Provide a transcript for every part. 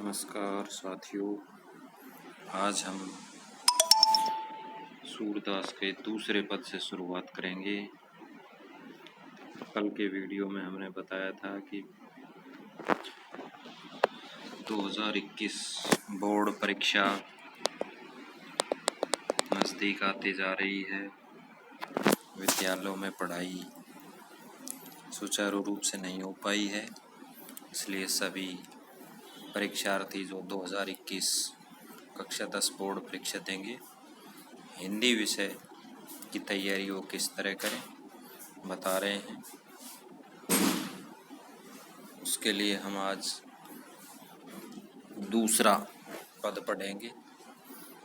नमस्कार साथियों, आज हम सूरदास के दूसरे पद से शुरुआत करेंगे। कल के वीडियो में हमने बताया था कि 2021 बोर्ड परीक्षा नज़दीक आती जा रही है। विद्यालयों में पढ़ाई सुचारू रूप से नहीं हो पाई है, इसलिए सभी परीक्षार्थी जो 2021 कक्षा 10 बोर्ड परीक्षा देंगे, हिंदी विषय की तैयारी वो किस तरह करें बता रहे हैं। उसके लिए हम आज दूसरा पद पढ़ेंगे।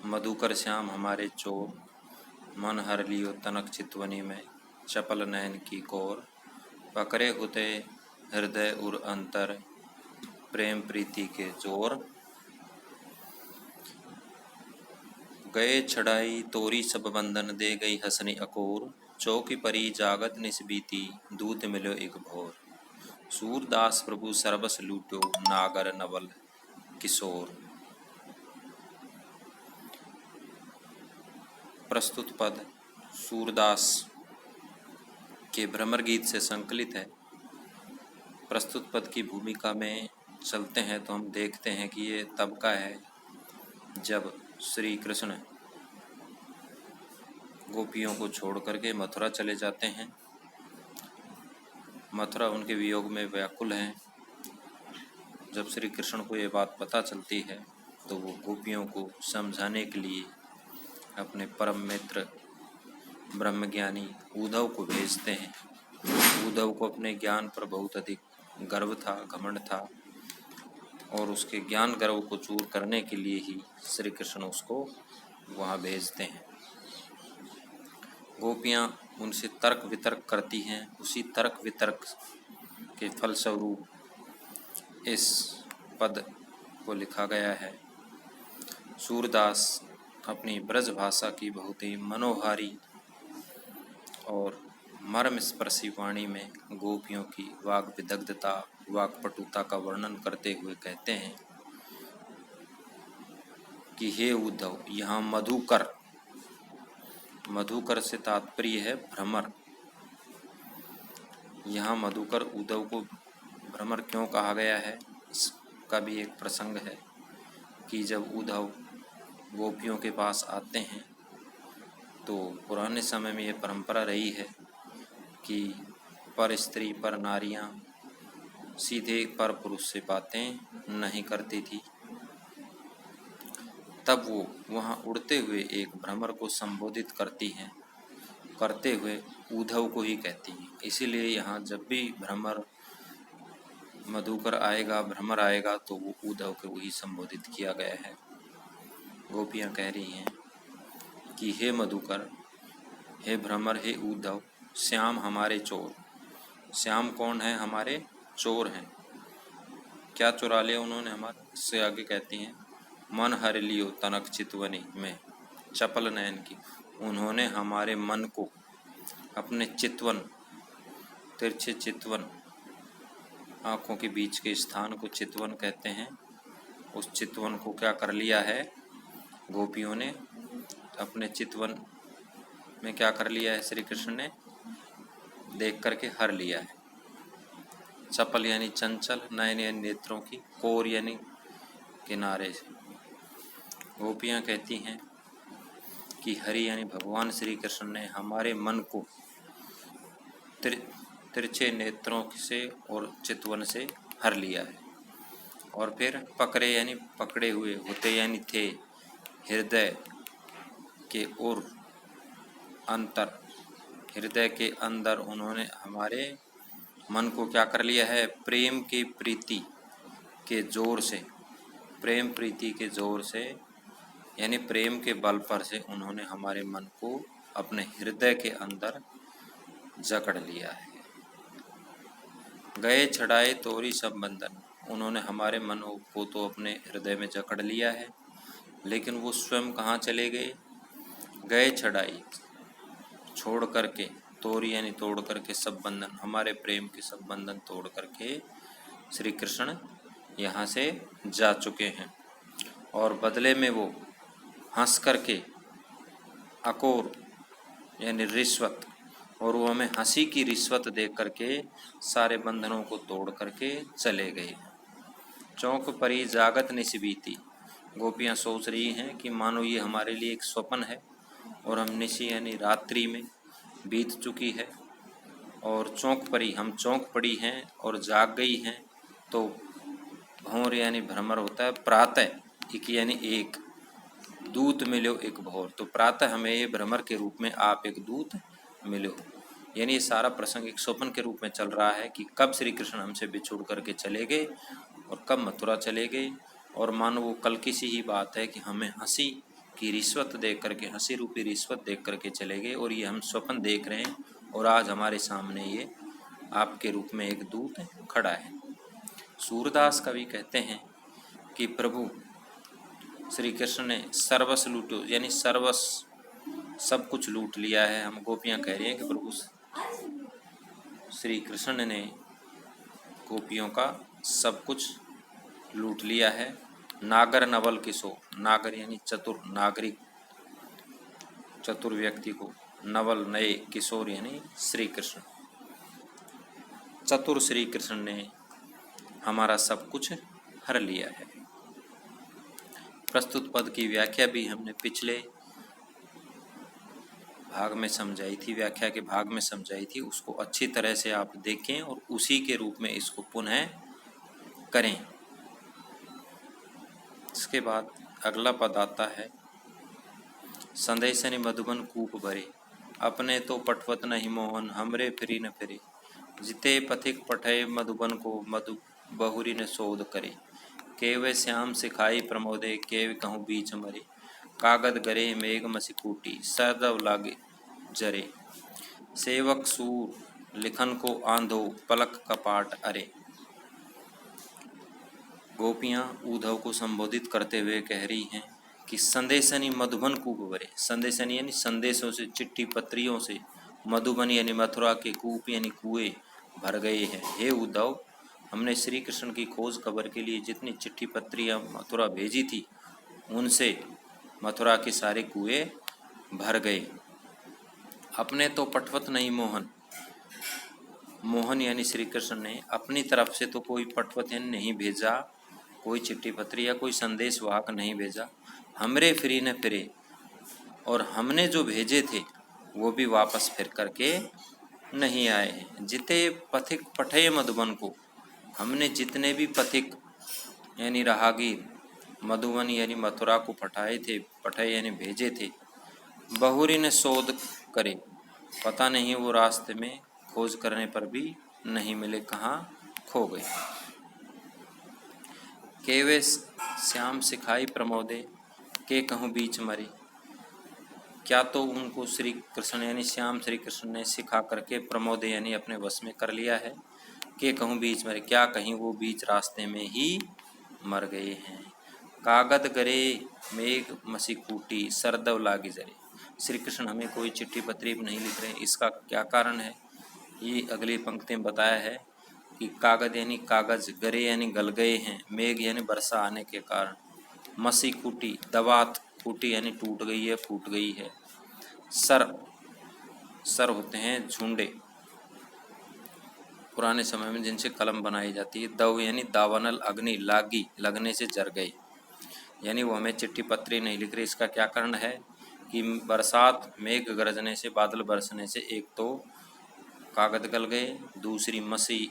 मधुकर श्याम हमारे चोर, मन हर लियो तनक चितवनी में, चपल नयन की कोर, पकड़े होते हृदय उर अंतर, प्रेम प्रीति के जोर, गए छड़ाई तोरी सब बंधन, दे गई हसनी अकोर, चौकी परी जागत निस्बीती, दूध मिलो एक भोर, सूरदास प्रभु सरबस लूटो, नागर नवल किशोर। प्रस्तुत पद सूरदास के भ्रमर गीत से संकलित है। प्रस्तुत पद की भूमिका में चलते हैं तो हम देखते हैं कि ये तब का है जब श्री कृष्ण गोपियों को छोड़ करके मथुरा चले जाते हैं। मथुरा उनके वियोग में व्याकुल हैं। जब श्री कृष्ण को ये बात पता चलती है तो वो गोपियों को समझाने के लिए अपने परम मित्र ब्रह्मज्ञानी उद्धव को भेजते हैं। उद्धव को अपने ज्ञान पर बहुत अधिक गर्व था, घमंड था, और उसके ज्ञान गर्व को चूर करने के लिए ही श्री कृष्ण उसको वहाँ भेजते हैं। गोपियाँ उनसे तर्क वितर्क करती हैं। उसी तर्क वितर्क के फलस्वरूप इस पद को लिखा गया है। सूरदास अपनी ब्रज भाषा की बहुत ही मनोहारी और मर्मस्पर्शी वाणी में गोपियों की वाक विदग्धता, वाकपटुता का वर्णन करते हुए कहते हैं कि हे उद्धव, यहाँ मधुकर से तात्पर्य है भ्रमर। यहाँ मधुकर उद्धव को भ्रमर क्यों कहा गया है, इसका भी एक प्रसंग है कि जब उद्धव गोपियों के पास आते हैं तो पुराने समय में ये परंपरा रही है कि पर स्त्री पर नारियां सीधे पर पुरुष से बातें नहीं करती थी। तब वो वहाँ उड़ते हुए एक भ्रमर को संबोधित करती हैं, करते हुए उद्धव को ही कहती हैं। इसीलिए यहाँ जब भी भ्रमर भ्रमर आएगा तो वो उद्धव को ही संबोधित किया गया है। गोपियाँ कह रही हैं कि हे मधुकर, हे भ्रमर, हे उद्धव, श्याम हमारे चोर। श्याम कौन है? हमारे चोर हैं। क्या चुरा लिया उन्होंने हमारे? इससे आगे कहती हैं, मन हर लियो तनक चितवनी में, चपल नयन की। उन्होंने हमारे मन को, अपने चितवन, तिरछे चितवन, आँखों के बीच के स्थान को चितवन कहते हैं, उस चितवन को क्या कर लिया है? गोपियों ने अपने चितवन में क्या कर लिया है? श्री कृष्ण ने देख करके हर लिया है। चपल यानी चंचल, नयन यानी नेत्रों की, कोर यानी किनारे से। गोपियाँ कहती हैं कि हरि यानी भगवान श्री कृष्ण ने हमारे मन को तिरछे नेत्रों से और चितवन से हर लिया है। और फिर पकड़े यानी पकड़े हुए, होते यानी थे, हृदय के और अंतर, हृदय के अंदर उन्होंने हमारे मन को क्या कर लिया है? प्रेम की प्रीति के जोर से, प्रेम प्रीति के जोर से यानी प्रेम के बल पर से उन्होंने हमारे मन को अपने हृदय के अंदर जकड़ लिया है। गए छड़ाए तोरी सब बंधन, उन्होंने हमारे मन को तो अपने हृदय में जकड़ लिया है, लेकिन वो स्वयं कहाँ चले गए? गए छड़ाई, छोड़ करके, तोरी यानी तोड़ करके, सब बंधन, हमारे प्रेम के सब बंधन तोड़ करके श्री कृष्ण यहाँ से जा चुके हैं और बदले में वो हंस करके अकोर यानी रिश्वत, और वो हमें हंसी की रिश्वत दे करके सारे बंधनों को तोड़ करके चले गए। चौंक परी जागत निशिबीती, गोपियाँ सोच रही हैं कि मानो ये हमारे लिए एक स्वप्न है और हम निशि यानी रात्रि में बीत चुकी है, और चौंक परी हम चौंक पड़ी हैं और जाग गई हैं। तो भौर यानी भ्रमर होता है, प्रातः एक यानी एक, दूत मिलो एक भौर, तो प्रातः हमें ये भ्रमर के रूप में आप एक दूत मिलो। यानी ये सारा प्रसंग एक स्वप्न के रूप में चल रहा है कि कब श्री कृष्ण हमसे बिछुड़ करके चले गए और कब मथुरा चले गए, और मानो वो कल की सी ही बात है कि हमें हंसी की रिश्वत देख करके, हंसी रूपी रिश्वत देख करके चले गए, और ये हम स्वप्न देख रहे हैं और आज हमारे सामने ये आपके रूप में एक दूत खड़ा है। सूरदास कवि कहते हैं कि प्रभु श्री कृष्ण ने सर्वस्व लूटो, यानी सर्वस्व सब कुछ लूट लिया है। हम गोपियाँ कह रही हैं कि प्रभु श्री कृष्ण ने गोपियों का सब कुछ लूट लिया है। नागर नवल किशोर, नागर यानी चतुर, नागरिक चतुर व्यक्ति को, नवल नए, किशोर यानी श्री कृष्ण, चतुर श्री कृष्ण ने हमारा सब कुछ हर लिया है। प्रस्तुत पद की व्याख्या भी हमने पिछले भाग में समझाई थी, व्याख्या के भाग में समझाई थी, उसको अच्छी तरह से आप देखें और उसी के रूप में इसको पुनः करें। इसके बाद अगला पद आता है, संदेशनि मधुबन कूप भरे, अपने तो पटवत नहीं मोहन, हमरे फिरी न फिरे, जिते पथिक पठय मधुबन को, मधु बहुरी न शोध करे, केवे श्याम सिखाई प्रमोदे, केव कहूँ बीच मरे, कागद गरे मेघ मसिकूटी, सरदव लागे जरे, सेवक सूर लिखन को आंधो, पलक कपाट अरे। गोपियाँ उद्धव को संबोधित करते हुए कह रही हैं कि संदेशनी मधुबन कूप भरे, संदेशनी यानी संदेशों से, चिट्ठी पत्रियों से, मधुबन यानी मथुरा के कूप यानी कुएं भर गए हैं। हे उद्धव, हमने श्री कृष्ण की खोज खबर के लिए जितनी चिट्ठी पत्रियाँ मथुरा भेजी थी उनसे मथुरा के सारे कुएं भर गए। अपने तो पटवत नहीं मोहन, मोहन यानी श्री कृष्ण ने अपनी तरफ से तो कोई पटवत यानी नहीं भेजा, कोई चिट्ठी पत्री या कोई संदेश वाहक नहीं भेजा। हमरे फिरी न फिरे, और हमने जो भेजे थे वो भी वापस फिर करके नहीं आए हैं। जिते पथिक पठे मधुबन को, हमने जितने भी पथिक यानी राहगीर मधुबन यानी मथुरा को पठाए थे, पठे यानी भेजे थे, बहुरी ने शोध करे, पता नहीं वो रास्ते में खोज करने पर भी नहीं मिले, कहाँ खो गए। केवे श्याम सिखाई प्रमोदे, के कहूँ बीच मरे, क्या तो उनको श्री कृष्ण यानी श्याम श्री कृष्ण ने सिखा करके प्रमोदे यानी अपने वश में कर लिया है, के कहूँ बीच मरे, क्या कहीं वो बीच रास्ते में ही मर गए हैं। कागद गरे मेघ मसीकूटी, सरदव लागी जरे, श्री कृष्ण हमें कोई चिट्ठी पत्री नहीं लिख रहे, इसका क्या कारण है ये अगली पंक्ति में बताया है कि कागज यानी कागज, गरे यानी गल गए हैं, मेघ यानी वर्षा आने के कारण, मसी कूटी दवात, कूटी यानी टूट गई है, फूट गई है, सर सर होते हैं झुंडे पुराने समय में जिनसे कलम बनाई जाती है, दव यानी दावानल, अग्नि लागी लगने से जर गए, यानी वो हमें चिट्ठी पत्री नहीं लिख रही। इसका क्या कारण है कि बरसात, मेघ गरजने से, बादल बरसने से एक तो कागज गल गए, दूसरी मसी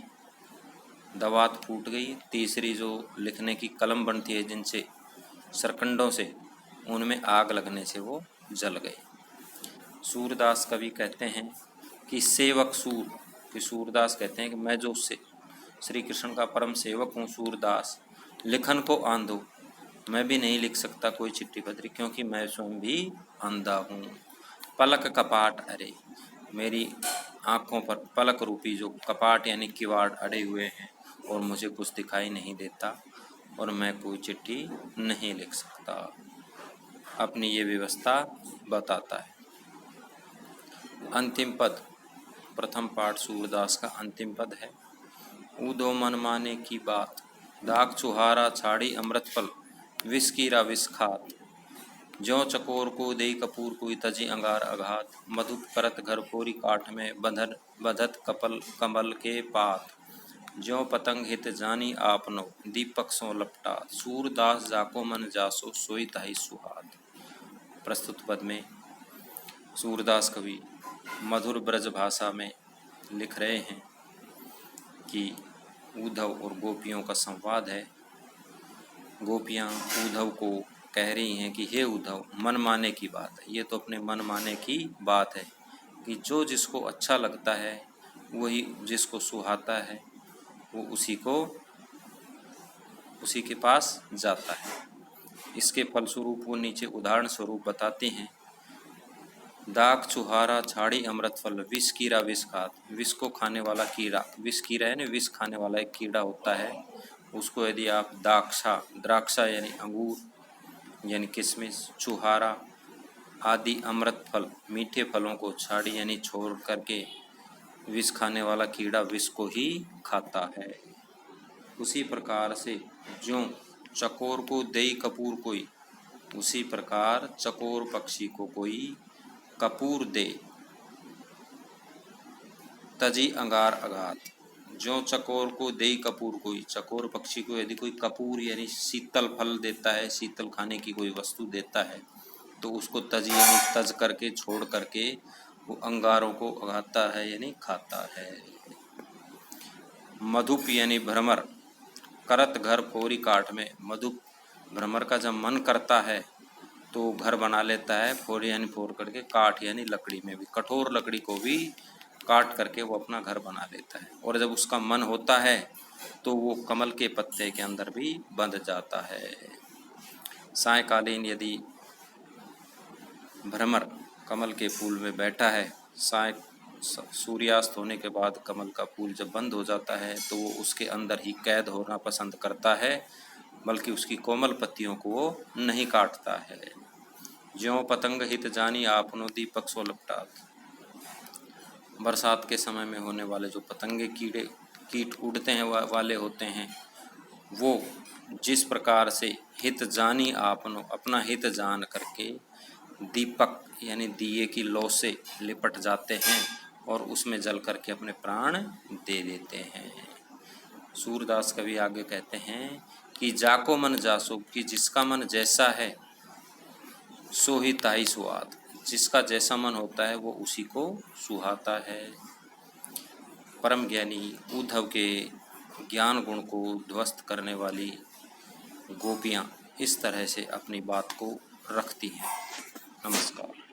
दवात फूट गई, तीसरी जो लिखने की कलम बनती है जिनसे सरकंडों से, उनमें आग लगने से वो जल गए। सूरदास कवि कहते हैं कि सेवक सूर, कि सूरदास कहते हैं कि मैं जो श्री कृष्ण का परम सेवक हूँ सूरदास, लिखन को आंधो, मैं भी नहीं लिख सकता कोई चिट्ठी पत्री क्योंकि मैं स्वयं भी अंधा हूँ। पलक कपाट अरे, मेरी आँखों पर पलक रूपी जो कपाट यानी किवाड़ अड़े हुए हैं और मुझे कुछ दिखाई नहीं देता और मैं कोई चिट्ठी नहीं लिख सकता। अपनी ये व्यवस्था बताता है। अंतिम पद, प्रथम पाठ सूरदास का अंतिम पद है। ऊधो मन माने की बात, दाख छुहारा छाड़ी अमृत फल, विष कीरा विष खात। ज्यों चकोर को देई कपूर कोई, तजी अंगार अघात। मधुप करत घर फोरी काठ में, बंधत कपल कमल के पात। ज्यों पतंग हित जानी आपनो, दीपक सो लपटा। सूरदास जाको मन जासो, सोई ताहि सुहात। प्रस्तुत पद में सूरदास कवि मधुर ब्रज भाषा में लिख रहे हैं कि उद्धव और गोपियों का संवाद है। गोपियाँ उद्धव को कह रही हैं कि हे उद्धव, मन माने की बात है। ये तो अपने मन माने की बात है कि जो जिसको अच्छा लगता है, वही जिसको सुहाता है, वो उसी के पास जाता है। इसके फलस्वरूप वो नीचे उदाहरण स्वरूप बताते हैं। दाख छुहारा छाड़ी अमृत फल, विष कीरा विष खात। विष को खाने वाला कीड़ा, विष कीड़ा है ना, विष खाने वाला एक कीड़ा होता है। उसको यदि आप द्राक्षा यानी अंगूर यानी किशमिश, छुहारा आदि अमृत फल मीठे फलों को छाड़ी यानी छोड़ करके, विष खाने वाला कीड़ा विष को ही खाता है। उसी प्रकार से ज्यों चकोर को देई कपूर कोई, उसी प्रकार चकोर पक्षी को कोई कपूर दे, तजी अंगार अघात। ज्यों चकोर को देई कपूर कोई, चकोर पक्षी को यदि कोई कपूर यानी शीतल फल देता है, शीतल खाने की कोई वस्तु देता है, तो उसको तजी यानी तज करके छोड़ करके वो अंगारों को अघाता है यानी खाता है। मधुप यानी भ्रमर, करत घर फोरी काठ में। मधुप भ्रमर का जब मन करता है तो घर बना लेता है, फोरी यानी फोड़ करके, काठ यानी लकड़ी में भी, कठोर लकड़ी को भी काट करके वो अपना घर बना लेता है। और जब उसका मन होता है तो वो कमल के पत्ते के अंदर भी बंध जाता है। सायकालीन यदि भ्रमर कमल के फूल में बैठा है, सूर्यास्त होने के बाद कमल का फूल जब बंद हो जाता है तो वो उसके अंदर ही कैद होना पसंद करता है, बल्कि उसकी कोमल पत्तियों को वो नहीं काटता है। ज्यों पतंग हित जानी आपनो, दीपक सो लपटात। बरसात के समय में होने वाले जो पतंगे कीट उड़ते हैं वाले होते हैं, वो जिस प्रकार से हित जानी आपनो, अपना हित जान करके दीपक यानी दिए की लौ से लिपट जाते हैं और उसमें जल करके अपने प्राण दे देते हैं। सूरदास कवि आगे कहते हैं कि जाको मन जासो, कि जिसका मन जैसा है सो ही ताई सुहात। जिसका जैसा मन होता है वो उसी को सुहाता है। परम ज्ञानी उद्धव के ज्ञान गुण को ध्वस्त करने वाली गोपियाँ इस तरह से अपनी बात को रखती हैं। नमस्कार।